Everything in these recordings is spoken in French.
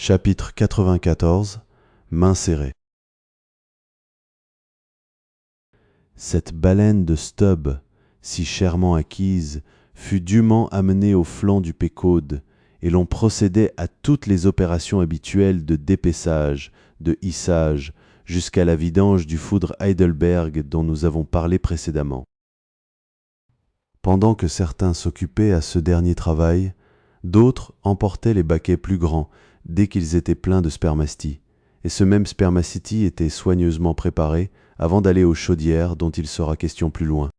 Chapitre 94. Main serrée. Cette baleine de Stubb, si chèrement acquise, fut dûment amenée au flanc du Péquod, et l'on procédait à toutes les opérations habituelles de dépaissage, de hissage, jusqu'à la vidange du foudre Heidelberg dont nous avons parlé précédemment. Pendant que certains s'occupaient à ce dernier travail, d'autres emportaient les baquets plus grands dès qu'ils étaient pleins de spermaceti, et ce même spermaceti était soigneusement préparé avant d'aller aux chaudières dont il sera question plus loin.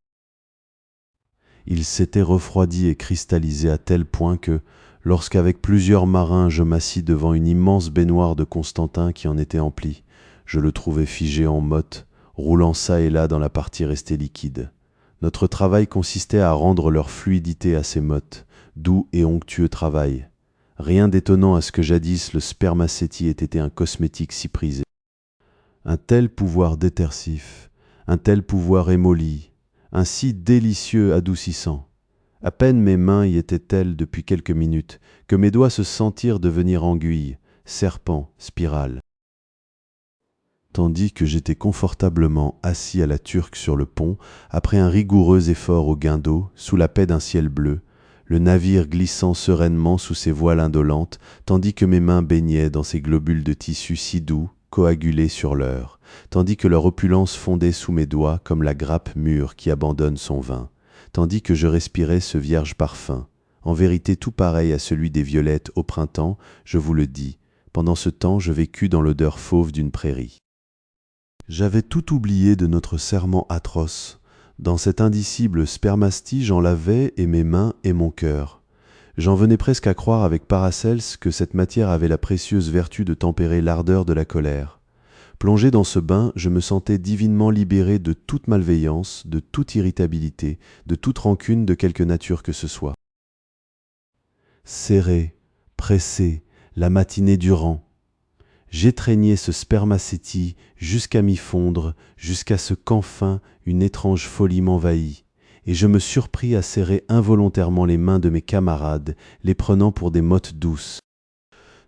Il s'était refroidi et cristallisé à tel point que, lorsqu'avec plusieurs marins je m'assis devant une immense baignoire de Constantin qui en était emplie, je le trouvais figé en motte, roulant çà et là dans la partie restée liquide. Notre travail consistait à rendre leur fluidité à ces mottes, doux et onctueux travail. Rien d'étonnant à ce que jadis le spermaceti ait été un cosmétique si prisé. Un tel pouvoir détersif, un tel pouvoir émoli, un si délicieux adoucissant. À peine mes mains y étaient-elles depuis quelques minutes, que mes doigts se sentirent devenir anguilles, serpents, spirales. Tandis que j'étais confortablement assis à la turque sur le pont, après un rigoureux effort au guindeau, sous la paix d'un ciel bleu, le navire glissant sereinement sous ses voiles indolentes, tandis que mes mains baignaient dans ces globules de tissu si doux, coagulés sur l'heure, tandis que leur opulence fondait sous mes doigts comme la grappe mûre qui abandonne son vin, tandis que je respirais ce vierge parfum, en vérité tout pareil à celui des violettes au printemps, je vous le dis, pendant ce temps je vécus dans l'odeur fauve d'une prairie. J'avais tout oublié de notre serment atroce. Dans cet indicible spermaceti, j'en lavais et mes mains et mon cœur. J'en venais presque à croire avec Paracelse que cette matière avait la précieuse vertu de tempérer l'ardeur de la colère. Plongé dans ce bain, je me sentais divinement libéré de toute malveillance, de toute irritabilité, de toute rancune de quelque nature que ce soit. Serré, pressé, la matinée durant, j'étreignais ce spermaceti jusqu'à m'y fondre, jusqu'à ce qu'enfin une étrange folie m'envahit, et je me surpris à serrer involontairement les mains de mes camarades, les prenant pour des mottes douces.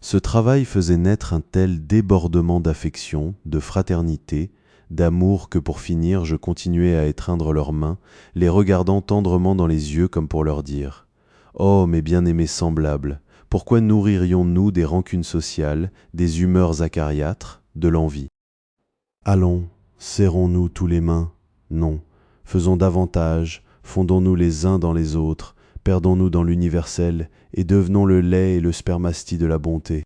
Ce travail faisait naître un tel débordement d'affection, de fraternité, d'amour que pour finir je continuais à étreindre leurs mains, les regardant tendrement dans les yeux comme pour leur dire « Oh, mes bien-aimés semblables !» Pourquoi nourririons-nous des rancunes sociales, des humeurs acariâtres, de l'envie? Allons, serrons-nous tous les mains? Non, faisons davantage, fondons-nous les uns dans les autres, perdons-nous dans l'universel et devenons le lait et le spermaceti de la bonté.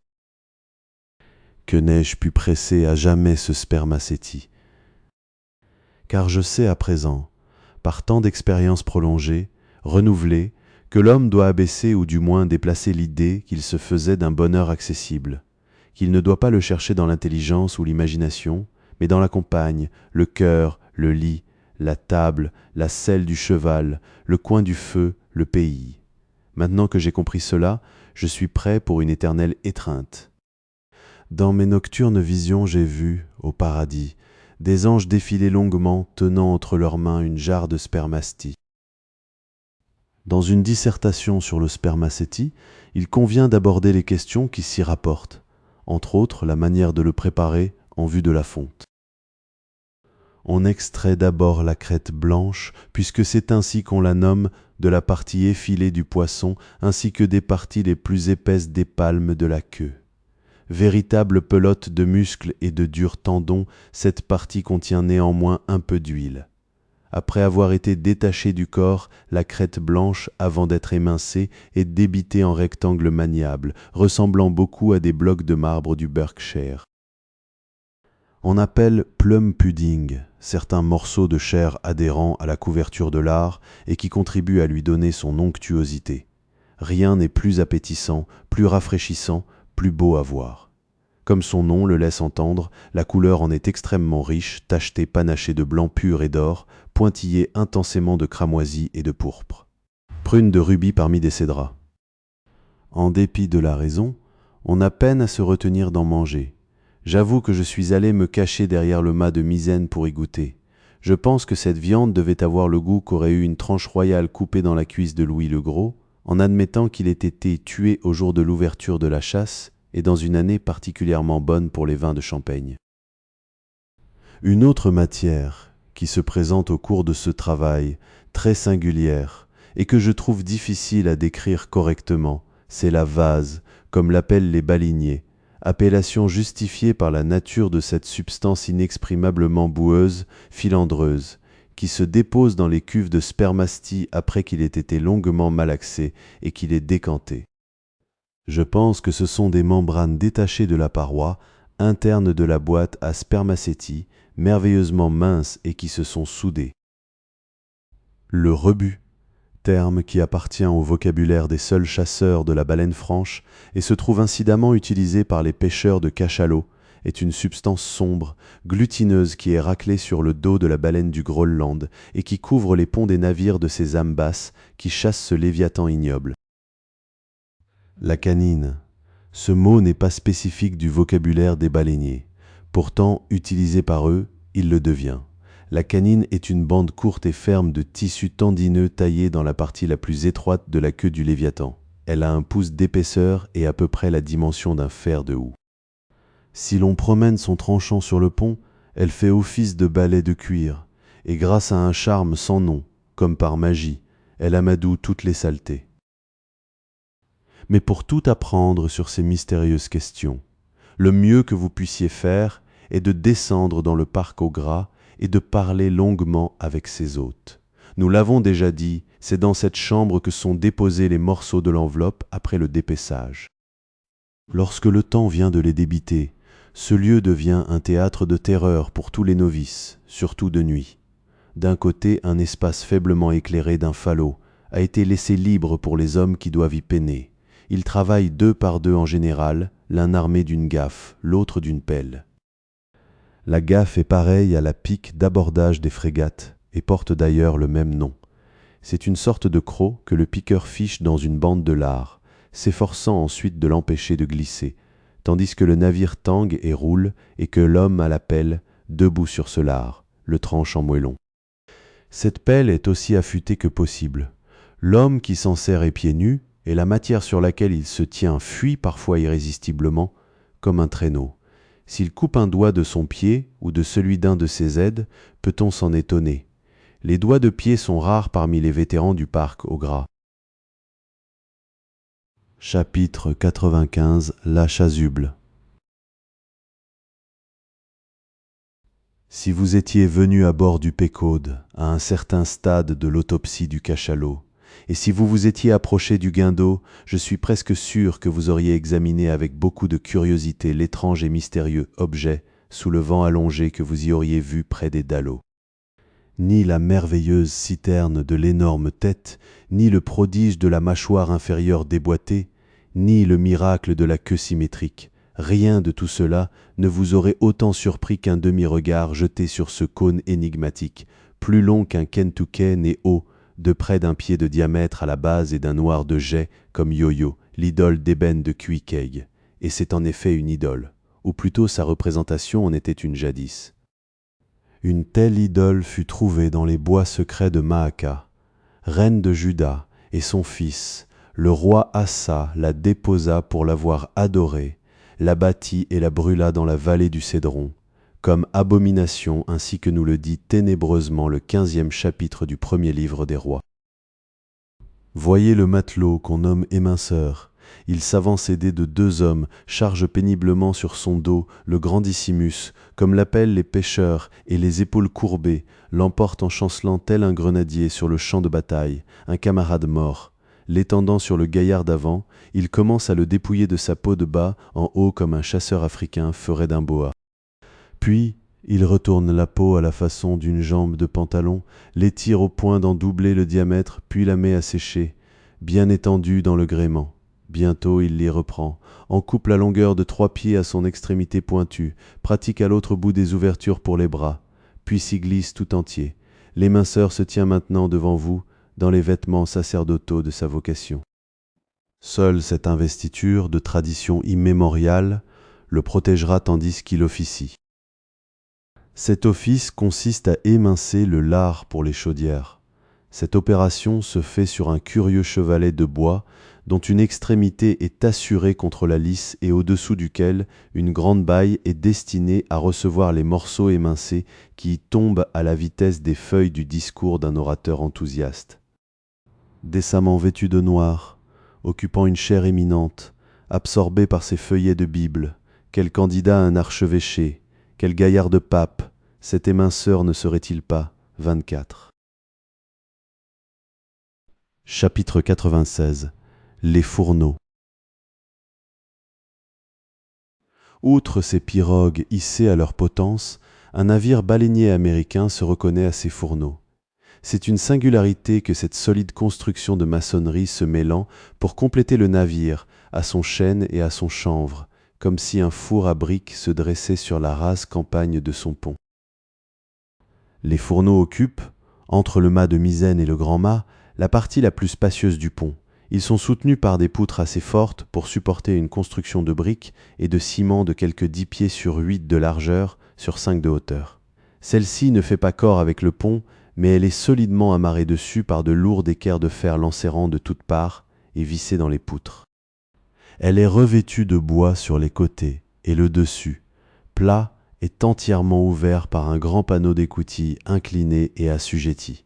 Que n'ai-je pu presser à jamais ce spermaceti? Car je sais à présent, par tant d'expériences prolongées, renouvelées, que l'homme doit abaisser ou du moins déplacer l'idée qu'il se faisait d'un bonheur accessible, qu'il ne doit pas le chercher dans l'intelligence ou l'imagination, mais dans la compagne, le cœur, le lit, la table, la selle du cheval, le coin du feu, le pays. Maintenant que j'ai compris cela, je suis prêt pour une éternelle étreinte. Dans mes nocturnes visions j'ai vu, au paradis, des anges défiler longuement, tenant entre leurs mains une jarre de spermaceti. Dans une dissertation sur le spermaceti, il convient d'aborder les questions qui s'y rapportent, entre autres la manière de le préparer en vue de la fonte. On extrait d'abord la crête blanche, puisque c'est ainsi qu'on la nomme, de la partie effilée du poisson, ainsi que des parties les plus épaisses des palmes de la queue. Véritable pelote de muscles et de durs tendons, cette partie contient néanmoins un peu d'huile. Après avoir été détachée du corps, la crête blanche, avant d'être émincée, est débitée en rectangles maniables, ressemblant beaucoup à des blocs de marbre du Berkshire. On appelle plum pudding certains morceaux de chair adhérents à la couverture de lard et qui contribuent à lui donner son onctuosité. Rien n'est plus appétissant, plus rafraîchissant, plus beau à voir. Comme son nom le laisse entendre, la couleur en est extrêmement riche, tachetée panachée de blanc pur et d'or, pointillée intensément de cramoisi et de pourpre. Prune de rubis parmi des cédrats. En dépit de la raison, on a peine à se retenir d'en manger. J'avoue que je suis allé me cacher derrière le mât de misaine pour y goûter. Je pense que cette viande devait avoir le goût qu'aurait eu une tranche royale coupée dans la cuisse de Louis le Gros, en admettant qu'il ait été tué au jour de l'ouverture de la chasse et dans une année particulièrement bonne pour les vins de Champagne. Une autre matière qui se présente au cours de ce travail, très singulière, et que je trouve difficile à décrire correctement, c'est la vase, comme l'appellent les baleiniers, appellation justifiée par la nature de cette substance inexprimablement boueuse, filandreuse, qui se dépose dans les cuves de spermastie après qu'il ait été longuement malaxé et qu'il ait décanté. Je pense que ce sont des membranes détachées de la paroi, interne de la boîte à spermacétie, merveilleusement minces et qui se sont soudées. Le rebut, terme qui appartient au vocabulaire des seuls chasseurs de la baleine franche et se trouve incidemment utilisé par les pêcheurs de cachalot, est une substance sombre, glutineuse qui est raclée sur le dos de la baleine du Groenland et qui couvre les ponts des navires de ces âmes basses qui chassent ce léviathan ignoble. La canine. Ce mot n'est pas spécifique du vocabulaire des baleiniers. Pourtant, utilisé par eux, il le devient. La canine est une bande courte et ferme de tissu tendineux taillé dans la partie la plus étroite de la queue du léviathan. Elle a un pouce d'épaisseur et à peu près la dimension d'un fer de houx. Si l'on promène son tranchant sur le pont, elle fait office de balai de cuir, et grâce à un charme sans nom, comme par magie, elle amadoue toutes les saletés. Mais pour tout apprendre sur ces mystérieuses questions, le mieux que vous puissiez faire est de descendre dans le parc au gras et de parler longuement avec ses hôtes. Nous l'avons déjà dit, c'est dans cette chambre que sont déposés les morceaux de l'enveloppe après le dépeçage. Lorsque le temps vient de les débiter, ce lieu devient un théâtre de terreur pour tous les novices, surtout de nuit. D'un côté, un espace faiblement éclairé d'un falot a été laissé libre pour les hommes qui doivent y peiner. Ils travaillent 2 par 2 en général, l'un armé d'une gaffe, l'autre d'une pelle. La gaffe est pareille à la pique d'abordage des frégates et porte d'ailleurs le même nom. C'est une sorte de croc que le piqueur fiche dans une bande de lard, s'efforçant ensuite de l'empêcher de glisser, tandis que le navire tangue et roule et que l'homme à la pelle, debout sur ce lard, le tranche en moellon. Cette pelle est aussi affûtée que possible. L'homme qui s'en sert est pieds nus, et la matière sur laquelle il se tient fuit parfois irrésistiblement, comme un traîneau. S'il coupe un doigt de son pied ou de celui d'un de ses aides, peut-on s'en étonner. Les doigts de pied sont rares parmi les vétérans du parc au gras. Chapitre 95. La chasuble. Si vous étiez venu à bord du Péquod, à un certain stade de l'autopsie du cachalot, et si vous vous étiez approché du guindeau, je suis presque sûr que vous auriez examiné avec beaucoup de curiosité l'étrange et mystérieux objet sous le vent allongé que vous y auriez vu près des dallots. Ni la merveilleuse citerne de l'énorme tête, ni le prodige de la mâchoire inférieure déboîtée, ni le miracle de la queue symétrique, rien de tout cela ne vous aurait autant surpris qu'un demi-regard jeté sur ce cône énigmatique, plus long qu'un Kentucken et haut, de près d'1 pied de diamètre à la base et d'un noir de jet comme Yo-Yo, l'idole d'ébène de Queequeg. Et c'est en effet une idole, ou plutôt sa représentation en était une jadis. Une telle idole fut trouvée dans les bois secrets de Maaka. Reine de Juda et son fils, le roi Assa la déposa pour l'avoir adorée, la bâtit et la brûla dans la vallée du Cédron, comme abomination, ainsi que nous le dit ténébreusement le 15e chapitre du premier livre des rois. Voyez le matelot qu'on nomme éminceur. Il s'avance aidé de 2 hommes, charge péniblement sur son dos le grandissimus, comme l'appellent les pêcheurs, et les épaules courbées, l'emporte en chancelant tel un grenadier sur le champ de bataille, un camarade mort. L'étendant sur le gaillard d'avant, il commence à le dépouiller de sa peau de bas en haut comme un chasseur africain ferait d'un boa. Puis, il retourne la peau à la façon d'une jambe de pantalon, l'étire au point d'en doubler le diamètre, puis la met à sécher, bien étendue dans le gréement. Bientôt il l'y reprend, en coupe la longueur de 3 pieds à son extrémité pointue, pratique à l'autre bout des ouvertures pour les bras, puis s'y glisse tout entier. L'éminceur se tient maintenant devant vous, dans les vêtements sacerdotaux de sa vocation. Seule cette investiture, de tradition immémoriale, le protégera tandis qu'il officie. Cet office consiste à émincer le lard pour les chaudières. Cette opération se fait sur un curieux chevalet de bois dont une extrémité est assurée contre la lisse et au-dessous duquel une grande baille est destinée à recevoir les morceaux émincés qui y tombent à la vitesse des feuilles du discours d'un orateur enthousiaste. Décemment vêtu de noir, occupant une chaire éminente, absorbé par ses feuillets de Bible, quel candidat à un archevêché, quel gaillard de pape, cet éminceur ne serait-il pas 24. Chapitre 96. Les fourneaux. Outre ces pirogues hissées à leur potence, un navire baleinier américain se reconnaît à ses fourneaux. C'est une singularité que cette solide construction de maçonnerie se mêlant pour compléter le navire, à son chêne et à son chanvre, comme si un four à briques se dressait sur la rase campagne de son pont. Les fourneaux occupent, entre le mât de misaine et le grand mât, la partie la plus spacieuse du pont. Ils sont soutenus par des poutres assez fortes pour supporter une construction de briques et de ciment de quelques 10 pieds sur 8 de largeur sur 5 de hauteur. Celle-ci ne fait pas corps avec le pont, mais elle est solidement amarrée dessus par de lourds équerres de fer l'enserrant de toutes parts et vissée dans les poutres. Elle est revêtue de bois sur les côtés et le dessus, plat, est entièrement ouvert par un grand panneau d'écoutille incliné et assujetti.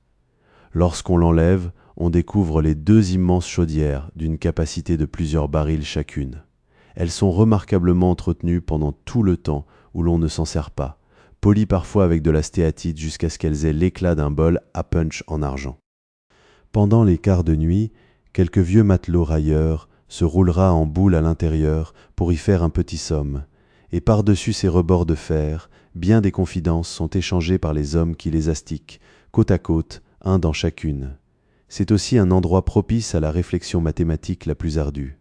Lorsqu'on l'enlève, on découvre les 2 immenses chaudières d'une capacité de plusieurs barils chacune. Elles sont remarquablement entretenues pendant tout le temps où l'on ne s'en sert pas, polies parfois avec de la stéatite jusqu'à ce qu'elles aient l'éclat d'un bol à punch en argent. Pendant les quarts de nuit, quelques vieux matelots railleurs se roulera en boule à l'intérieur pour y faire un petit somme, et par-dessus ces rebords de fer, bien des confidences sont échangées par les hommes qui les astiquent, côte à côte, un dans chacune. C'est aussi un endroit propice à la réflexion mathématique la plus ardue.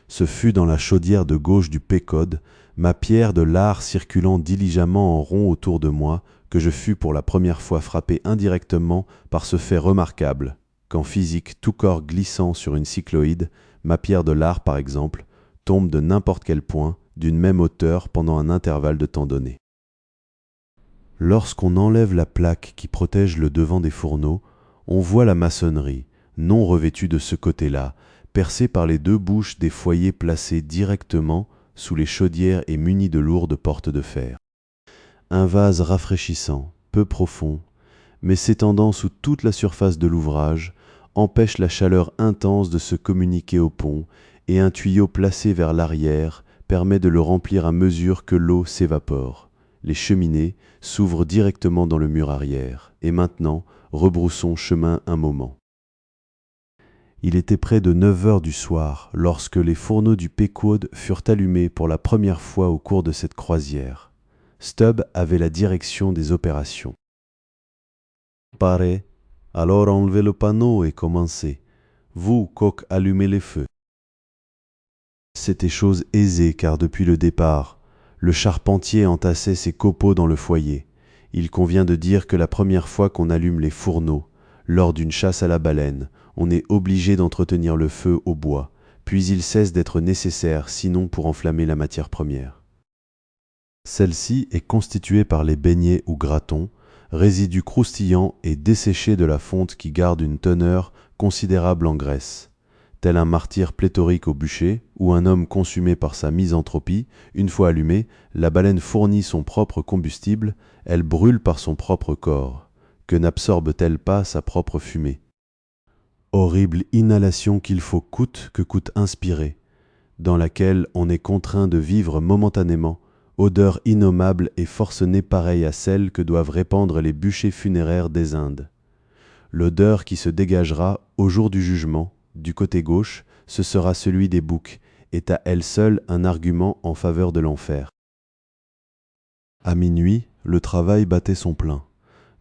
Ce fut dans la chaudière de gauche du Pécode, ma pierre de l'art circulant diligemment en rond autour de moi, que je fus pour la première fois frappé indirectement par ce fait remarquable, qu'en physique tout corps glissant sur une cycloïde, ma pierre de l'art par exemple, tombe de n'importe quel point, d'une même hauteur pendant un intervalle de temps donné. Lorsqu'on enlève la plaque qui protège le devant des fourneaux, on voit la maçonnerie, non revêtue de ce côté-là, percée par les 2 bouches des foyers placés directement sous les chaudières et munis de lourdes portes de fer. Un vase rafraîchissant, peu profond, mais s'étendant sous toute la surface de l'ouvrage, empêche la chaleur intense de se communiquer au pont, et un tuyau placé vers l'arrière permet de le remplir à mesure que l'eau s'évapore. Les cheminées s'ouvrent directement dans le mur arrière, et maintenant, rebroussons chemin un moment. Il était près de 9 heures du soir lorsque les fourneaux du Péquod furent allumés pour la première fois au cours de cette croisière. Stubb avait la direction des opérations. Paré, alors enlevez le panneau et commencez. Vous, coq, allumez les feux. C'était chose aisée car depuis le départ, le charpentier entassait ses copeaux dans le foyer. Il convient de dire que la première fois qu'on allume les fourneaux, lors d'une chasse à la baleine, on est obligé d'entretenir le feu au bois, puis il cesse d'être nécessaire sinon pour enflammer la matière première. Celle-ci est constituée par les beignets ou gratons, résidus croustillants et desséchés de la fonte qui garde une teneur considérable en graisse. Tel un martyr pléthorique au bûcher, ou un homme consumé par sa misanthropie, une fois allumée, la baleine fournit son propre combustible, elle brûle par son propre corps. Que n'absorbe-t-elle pas sa propre fumée? Horrible inhalation qu'il faut coûte que coûte inspirer, dans laquelle on est contraint de vivre momentanément, odeur innommable et forcenée pareille à celle que doivent répandre les bûchers funéraires des Indes. L'odeur qui se dégagera au jour du jugement, du côté gauche, ce sera celui des boucs, est à elle seule un argument en faveur de l'enfer. À minuit, le travail battait son plein.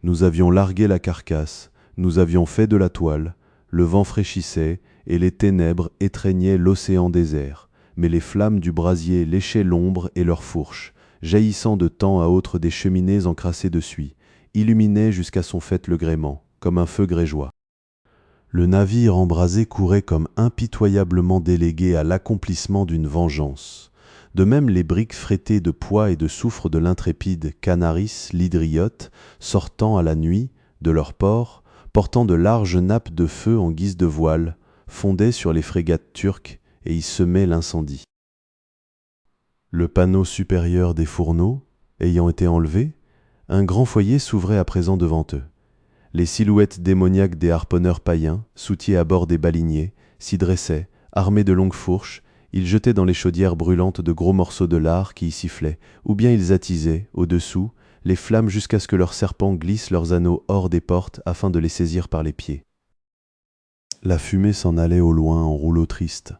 Nous avions largué la carcasse, nous avions fait de la toile, le vent fraîchissait et les ténèbres étreignaient l'océan désert, mais les flammes du brasier léchaient l'ombre et leurs fourches, jaillissant de temps à autre des cheminées encrassées de suie, illuminaient jusqu'à son faîte le gréement, comme un feu grégeois. Le navire embrasé courait comme impitoyablement délégué à l'accomplissement d'une vengeance. De même les briques frétées de pois et de soufre de l'intrépide Canaris l'hydriote, sortant à la nuit de leur port, portant de larges nappes de feu en guise de voile, fondaient sur les frégates turques et y semaient l'incendie. Le panneau supérieur des fourneaux ayant été enlevé, un grand foyer s'ouvrait à présent devant eux. Les silhouettes démoniaques des harponneurs païens, soutiers à bord des baleiniers, s'y dressaient, armés de longues fourches. Ils jetaient dans les chaudières brûlantes de gros morceaux de lard qui y sifflaient, ou bien ils attisaient, au-dessous, les flammes jusqu'à ce que leurs serpents glissent leurs anneaux hors des portes afin de les saisir par les pieds. La fumée s'en allait au loin en rouleaux tristes.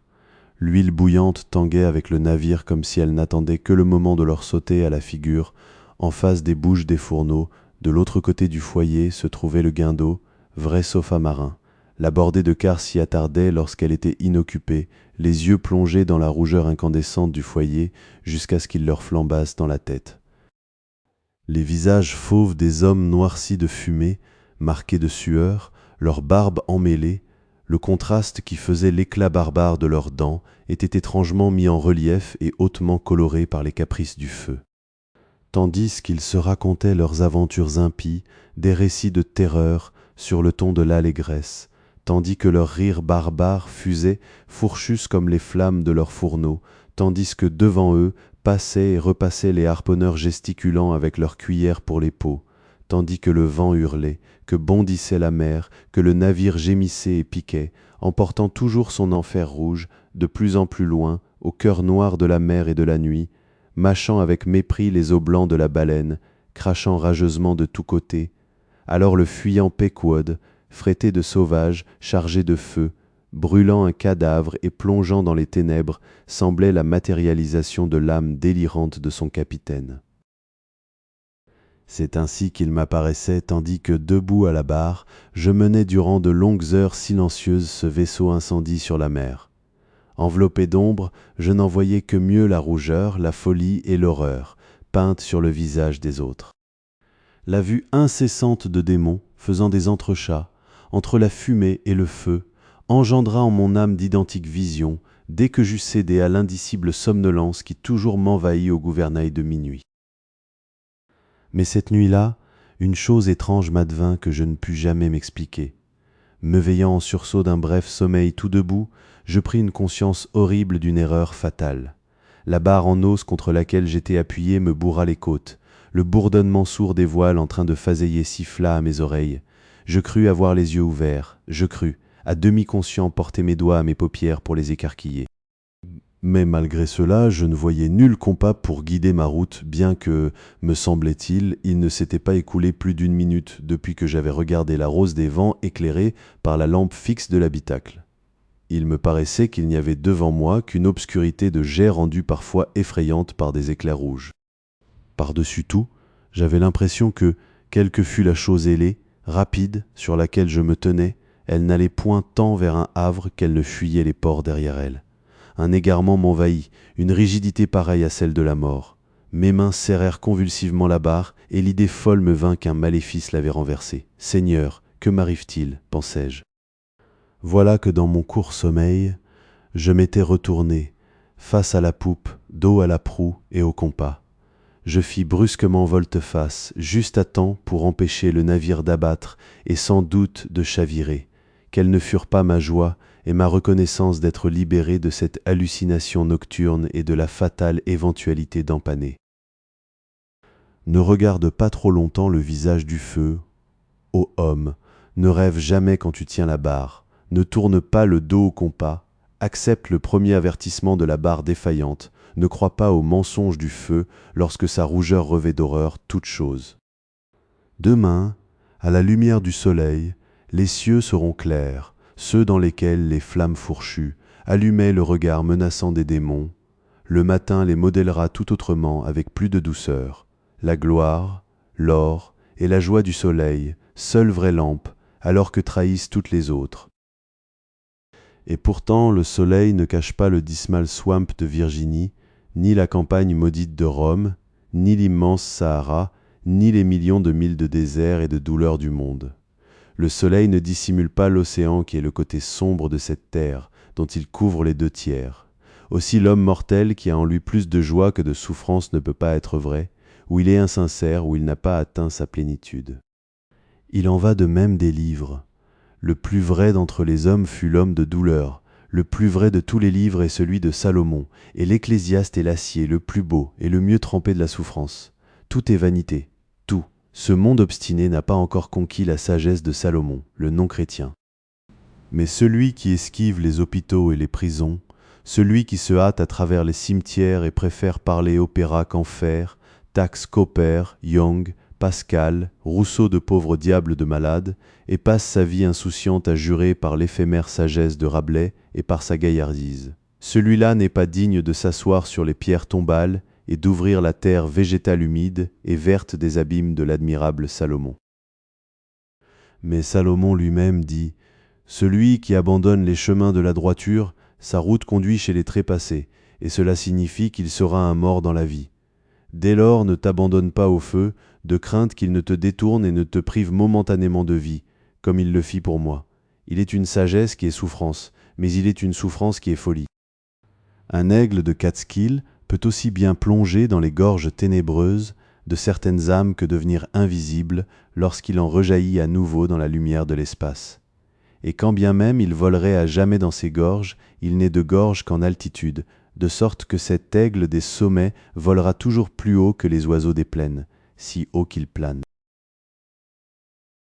L'huile bouillante tanguait avec le navire comme si elle n'attendait que le moment de leur sauter à la figure. En face des bouches des fourneaux, de l'autre côté du foyer, se trouvait le guindeau, vrai sofa marin. La bordée de quart s'y attardait lorsqu'elle était inoccupée, les yeux plongés dans la rougeur incandescente du foyer jusqu'à ce qu'ils leur flambassent dans la tête. Les visages fauves des hommes noircis de fumée, marqués de sueur, leurs barbes emmêlées, le contraste qui faisait l'éclat barbare de leurs dents était étrangement mis en relief et hautement coloré par les caprices du feu. Tandis qu'ils se racontaient leurs aventures impies, des récits de terreur sur le ton de l'allégresse, tandis que leurs rires barbares fusaient, fourchus comme les flammes de leurs fourneaux, tandis que devant eux passaient et repassaient les harponneurs gesticulant avec leurs cuillères pour les peaux, tandis que le vent hurlait, que bondissait la mer, que le navire gémissait et piquait, emportant toujours son enfer rouge, de plus en plus loin, au cœur noir de la mer et de la nuit, mâchant avec mépris les os blancs de la baleine, crachant rageusement de tous côtés. Alors le fuyant Pequod, frété de sauvages, chargé de feu, brûlant un cadavre et plongeant dans les ténèbres, semblait la matérialisation de l'âme délirante de son capitaine. C'est ainsi qu'il m'apparaissait tandis que, debout à la barre, je menais durant de longues heures silencieuses ce vaisseau incendie sur la mer. Enveloppé d'ombre, je n'en voyais que mieux la rougeur, la folie et l'horreur, peintes sur le visage des autres. La vue incessante de démons, faisant des entrechats, entre la fumée et le feu, engendra en mon âme d'identiques visions, dès que j'eus cédé à l'indicible somnolence qui toujours m'envahit au gouvernail de minuit. Mais cette nuit-là, une chose étrange m'advint que je ne pus jamais m'expliquer. Me veillant en sursaut d'un bref sommeil tout debout, je pris une conscience horrible d'une erreur fatale. La barre en os contre laquelle j'étais appuyé me bourra les côtes. Le bourdonnement sourd des voiles en train de faseiller siffla à mes oreilles. Je crus avoir les yeux ouverts, je crus, à demi conscient, porter mes doigts à mes paupières pour les écarquiller. Mais malgré cela, je ne voyais nul compas pour guider ma route, bien que, me semblait-il, il ne s'était pas écoulé plus d'une minute depuis que j'avais regardé la rose des vents éclairée par la lampe fixe de l'habitacle. Il me paraissait qu'il n'y avait devant moi qu'une obscurité de jets rendue parfois effrayante par des éclairs rouges. Par-dessus tout, j'avais l'impression que, quelle que fût la chose ailée, rapide, sur laquelle je me tenais, elle n'allait point tant vers un havre qu'elle ne fuyait les ports derrière elle. Un égarement m'envahit, une rigidité pareille à celle de la mort. Mes mains serrèrent convulsivement la barre, et l'idée folle me vint qu'un maléfice l'avait renversée. « Seigneur, que m'arrive-t-il » pensai-je. Voilà que dans mon court sommeil, je m'étais retourné, face à la poupe, dos à la proue et au compas. Je fis brusquement volte-face, juste à temps pour empêcher le navire d'abattre et sans doute de chavirer. Quelle ne furent pas ma joie et ma reconnaissance d'être libéré de cette hallucination nocturne et de la fatale éventualité d'empanner. Ne regarde pas trop longtemps le visage du feu. Ô homme, ne rêve jamais quand tu tiens la barre, ne tourne pas le dos au compas, accepte le premier avertissement de la barre défaillante, ne crois pas au mensonge du feu lorsque sa rougeur revêt d'horreur toute chose. Demain, à la lumière du soleil, les cieux seront clairs, ceux dans lesquels les flammes fourchues allumaient le regard menaçant des démons. Le matin les modèlera tout autrement avec plus de douceur. La gloire, l'or et la joie du soleil, seule vraie lampe, alors que trahissent toutes les autres. Et pourtant le soleil ne cache pas le Dismal Swamp de Virginie, ni la campagne maudite de Rome, ni l'immense Sahara, ni les millions de milles de désert et de douleurs du monde. Le soleil ne dissimule pas l'océan qui est le côté sombre de cette terre, dont il couvre les 2/3. Aussi l'homme mortel qui a en lui plus de joie que de souffrance ne peut pas être vrai, où il est insincère, où il n'a pas atteint sa plénitude. Il en va de même des livres. Le plus vrai d'entre les hommes fut l'homme de douleur. Le plus vrai de tous les livres est celui de Salomon, et l'Ecclésiaste est l'acier le plus beau et le mieux trempé de la souffrance. Tout est vanité, tout. Ce monde obstiné n'a pas encore conquis la sagesse de Salomon, le non-chrétien. Mais celui qui esquive les hôpitaux et les prisons, celui qui se hâte à travers les cimetières et préfère parler opéra qu'enfer, taxe Cowper, Young, Pascal, Rousseau de pauvre diable de malade, et passe sa vie insouciante à jurer par l'éphémère sagesse de Rabelais et par sa gaillardise. Celui-là n'est pas digne de s'asseoir sur les pierres tombales et d'ouvrir la terre végétale humide et verte des abîmes de l'admirable Salomon. Mais Salomon lui-même dit « Celui qui abandonne les chemins de la droiture, sa route conduit chez les trépassés, et cela signifie qu'il sera un mort dans la vie. Dès lors, ne t'abandonne pas au feu, de crainte qu'il ne te détourne et ne te prive momentanément de vie, comme il le fit pour moi. Il est une sagesse qui est souffrance, mais il est une souffrance qui est folie. » Un aigle de Catskill peut aussi bien plonger dans les gorges ténébreuses de certaines âmes que devenir invisible lorsqu'il en rejaillit à nouveau dans la lumière de l'espace. Et quand bien même il volerait à jamais dans ces gorges, il n'est de gorge qu'en altitude, de sorte que cet aigle des sommets volera toujours plus haut que les oiseaux des plaines, si haut qu'il plane.